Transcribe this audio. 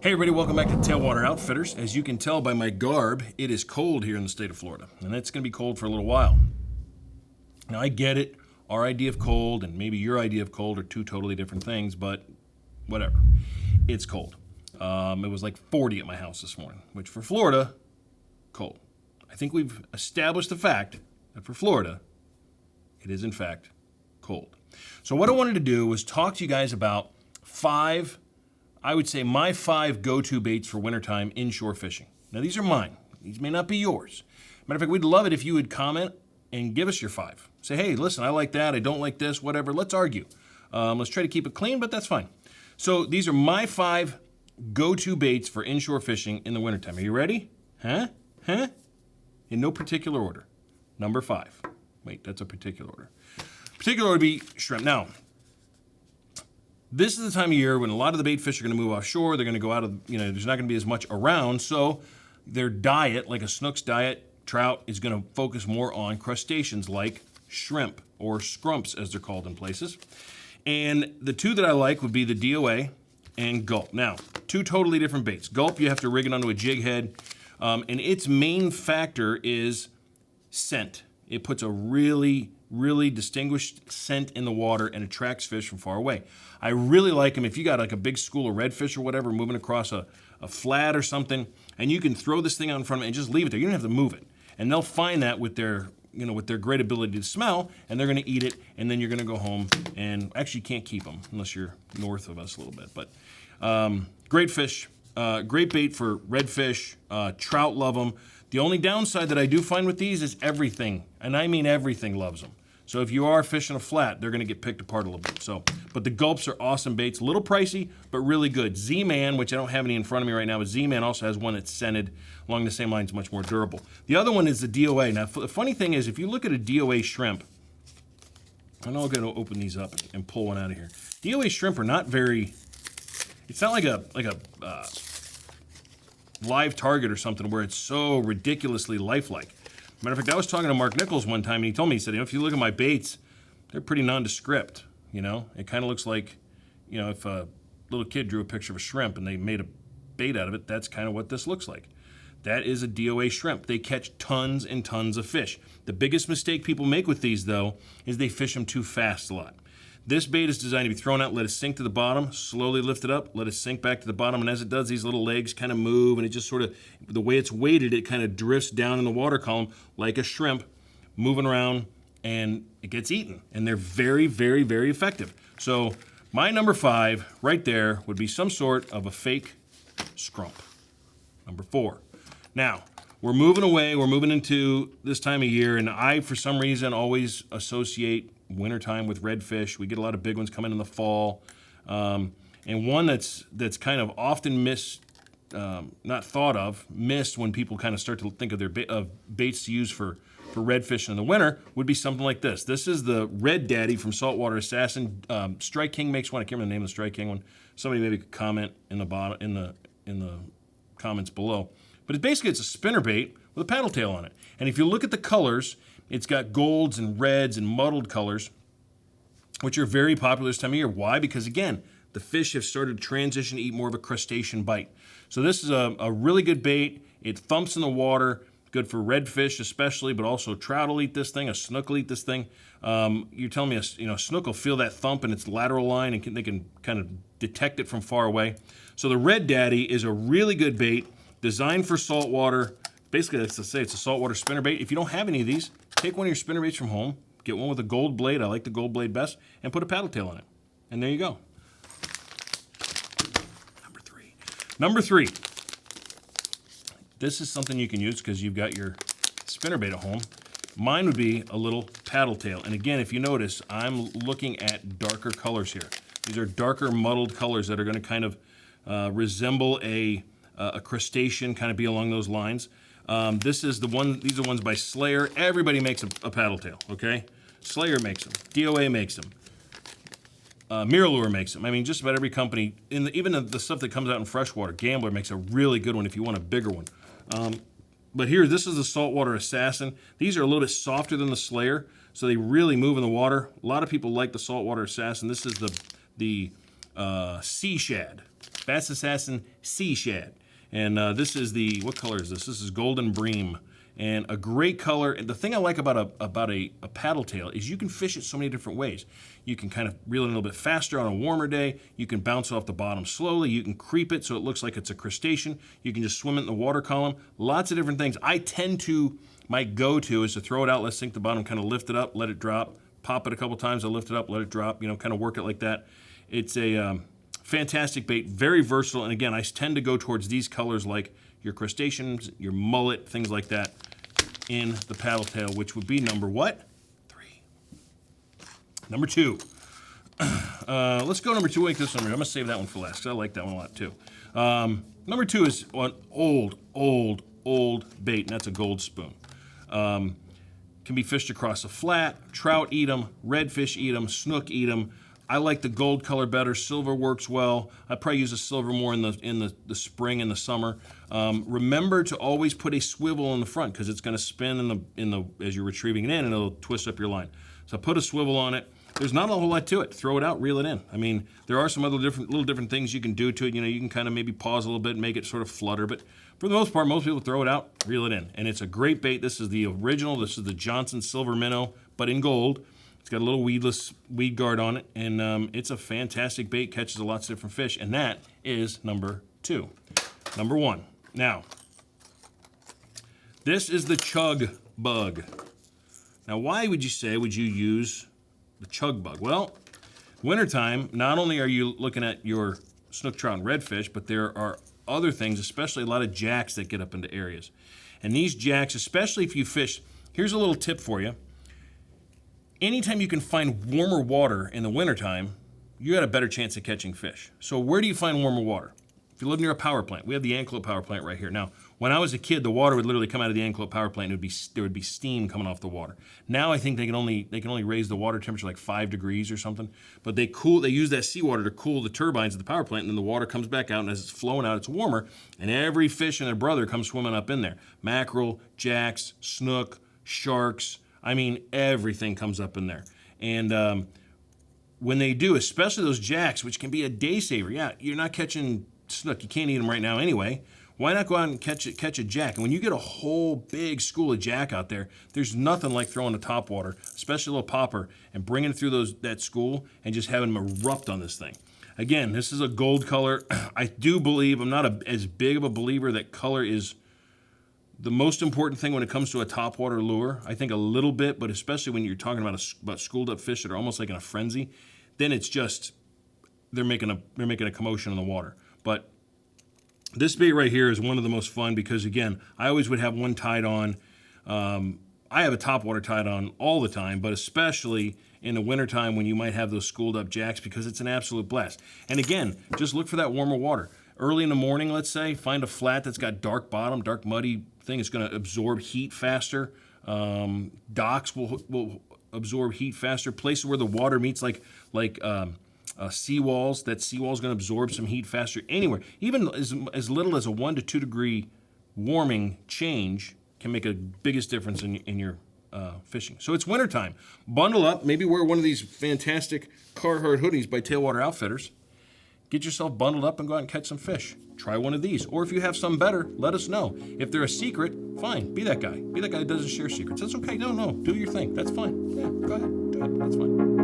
Hey everybody, welcome back to Tailwater Outfitters. As you can tell by my garb, it is cold here in the state of Florida, and it's going to be cold for a little while. Now I get it, our idea of cold and maybe your idea of cold are two totally different things, but whatever. It's cold. It was like 40 at my house this morning, which for Florida, cold. I think we've established the fact that for Florida, it is in fact cold. So what I wanted to do was talk to you guys about I would say my 5 go-to baits for wintertime inshore fishing. Now these are mine. These may not be yours. Matter of fact, we'd love it if you would comment and give us your 5. Say, hey, listen, I like that, I don't like this, whatever. Let's argue. Let's try to keep it clean, but that's fine. So these are my 5 go-to baits for inshore fishing in the wintertime. Are you ready? Huh? In no particular order. Number 5. Wait, that's a particular order. Particular order would be shrimp. Now, this is the time of year when a lot of the bait fish are going to move offshore. They're going to go out of, there's not going to be as much around. So their diet, like a snook's diet, trout, is going to focus more on crustaceans like shrimp or scrumps, as they're called in places. And the 2 that I like would be the DOA and Gulp. Now, 2 totally different baits. Gulp, you have to rig it onto a jig head. And its main factor is scent. It puts a really distinguished scent in the water and attracts fish from far away. I really like them if you got like a big school of redfish or whatever moving across a flat or something, and you can throw this thing out in front of it and just leave it there. You don't have to move it. And they'll find that with their great ability to smell, and they're going to eat it, and then you're going to go home and actually you can't keep them unless you're north of us a little bit. But great fish, great bait for redfish, trout love them. The only downside that I do find with these is everything, and I mean everything, loves them. So if you are fishing a flat, they're going to get picked apart a little bit. But the Gulps are awesome baits, a little pricey, but really good. Z-Man, which I don't have any in front of me right now, but Z-Man also has one that's scented along the same lines, much more durable. The other one is the DOA. Now, the funny thing is, if you look at a DOA shrimp, I'm now going to open these up and pull one out of here. DOA shrimp are not very. It's not like a live target or something where it's so ridiculously lifelike. Matter of fact, I was talking to Mark Nichols one time, and he told me, he said, if you look at my baits, they're pretty nondescript, It kind of looks like, if a little kid drew a picture of a shrimp and they made a bait out of it, that's kind of what this looks like. That is a DOA shrimp. They catch tons and tons of fish. The biggest mistake people make with these, though, is they fish them too fast a lot. This bait is designed to be thrown out, let it sink to the bottom, slowly lift it up, let it sink back to the bottom, and as it does, these little legs kind of move, and it just sort of, the way it's weighted, it kind of drifts down in the water column like a shrimp, moving around, and it gets eaten. And they're very, very, very effective. So my number 5 right there would be some sort of a fake scrump. Number 4. Now, we're moving away, we're moving into this time of year, and I, for some reason, always associate wintertime with redfish. We get a lot of big ones coming in the fall. And one that's kind of often missed when people kind of start to think of their baits to use for redfish in the winter would be something like this. This is the Red Daddy from Saltwater Assassin. Strike King makes one. I can't remember the name of the Strike King one. Somebody maybe could comment in the bottom in the comments below. But it's a spinner bait with a paddle tail on it. And if you look at the colors, it's got golds and reds and mottled colors, which are very popular this time of year. Why? Because, again, the fish have started to transition to eat more of a crustacean bite. So this is a really good bait. It thumps in the water, good for redfish especially, but also trout will eat this thing, a snook will eat this thing. You're telling me a snook will feel that thump in its lateral line, and they can kind of detect it from far away. So the Red Daddy is a really good bait, designed for saltwater. Basically, that's to say it's a saltwater spinner bait. If you don't have any of these, take one of your spinner baits from home, get one with a gold blade, I like the gold blade best, and put a paddle tail on it. And there you go. Number 3. This is something you can use because you've got your spinner bait at home. Mine would be a little paddle tail. And again, if you notice, I'm looking at darker colors here. These are darker muddled colors that are going to kind of resemble a crustacean, kind of be along those lines. These are ones by Slayer. Everybody makes a paddle tail, okay? Slayer makes them. DOA makes them. Mirror makes them. I mean, just about every company, even the stuff that comes out in freshwater, Gambler makes a really good one if you want a bigger one. But here, this is the Saltwater Assassin. These are a little bit softer than the Slayer, so they really move in the water. A lot of people like the Saltwater Assassin. This is the sea shad. Bass Assassin Sea Shad. And this is the, what color is this? This is Golden Bream. And a great color. And the thing I like about a paddle tail is you can fish it so many different ways. You can kind of reel it a little bit faster on a warmer day. You can bounce it off the bottom slowly. You can creep it so it looks like it's a crustacean. You can just swim it in the water column. Lots of different things. I tend to, my go-to is to throw it out, let it sink to the bottom, kind of lift it up, let it drop, pop it a couple times, I'll lift it up, let it drop, you know, kind of work it like that. It's a fantastic bait, very versatile. And again, I tend to go towards these colors like your crustaceans, your mullet, things like that in the paddle tail, which would be number what? 3. Number 2. Let's go number 2. Make this number. I'm going to save that one for last because I like that one a lot too. Number 2 is an old bait, and that's a gold spoon. Can be fished across a flat. Trout eat them, redfish eat them, snook eat them. I like the gold color better. Silver works well. I probably use the silver more in the spring and the summer. Remember to always put a swivel in the front because it's going to spin as you're retrieving it in, and it'll twist up your line. So put a swivel on it. There's not a whole lot to it. Throw it out, reel it in. I mean, there are some other little different things you can do to it. You know, you can kind of maybe pause a little bit and make it sort of flutter, but for the most part, most people throw it out, reel it in, and it's a great bait. This is the original. This is the Johnson Silver Minnow, but in gold. It's got a little weedless weed guard on it, and it's a fantastic bait, catches lots of different fish, and that is number 2. Number 1. Now, this is the chug bug. Now, why would you use the chug bug? Well, wintertime, not only are you looking at your snook, trout, and redfish, but there are other things, especially a lot of jacks that get up into areas. And these jacks, especially if you fish, here's a little tip for you. Anytime you can find warmer water in the wintertime, you got a better chance of catching fish. So where do you find warmer water? If you live near a power plant, we have the Anclote power plant right here. Now, when I was a kid, the water would literally come out of the Anclote power plant, and there would be steam coming off the water. Now I think they can only raise the water temperature like 5 degrees or something. But they use that seawater to cool the turbines of the power plant, and then the water comes back out, and as it's flowing out, it's warmer, and every fish and their brother comes swimming up in there. Mackerel, jacks, snook, sharks. I mean, everything comes up in there. And when they do, especially those jacks, which can be a day saver. Yeah, you're not catching snook. You can't eat them right now anyway. Why not go out and catch a jack? And when you get a whole big school of jack out there, there's nothing like throwing a topwater, especially a little popper, and bringing it through that school and just having them erupt on this thing. Again, this is a gold color. I do believe, I'm not as big of a believer that color is the most important thing when it comes to a topwater lure. I think a little bit, but especially when you're talking about schooled up fish that are almost like in a frenzy, then it's just they're making a commotion in the water. But this bait right here is one of the most fun because, again, I always would have one tied on. I have a topwater tied on all the time, but especially in the wintertime when you might have those schooled up jacks because it's an absolute blast. And again, just look for that warmer water. Early in the morning, let's say, find a flat that's got dark bottom, dark muddy thing. It's going to absorb heat faster. Docks will absorb heat faster. Places where the water meets like seawalls, that seawall is going to absorb some heat faster. Anywhere, even as little as a 1 to 2 degree warming change can make a biggest difference in your fishing. So it's wintertime. Bundle up. Maybe wear one of these fantastic Carhartt hoodies by Tailwater Outfitters. Get yourself bundled up and go out and catch some fish. Try one of these. Or if you have some better, let us know. If they're a secret, fine. Be that guy. Be that guy that doesn't share secrets. That's okay. No. Do your thing. That's fine. Yeah, go ahead. Do it. That's fine.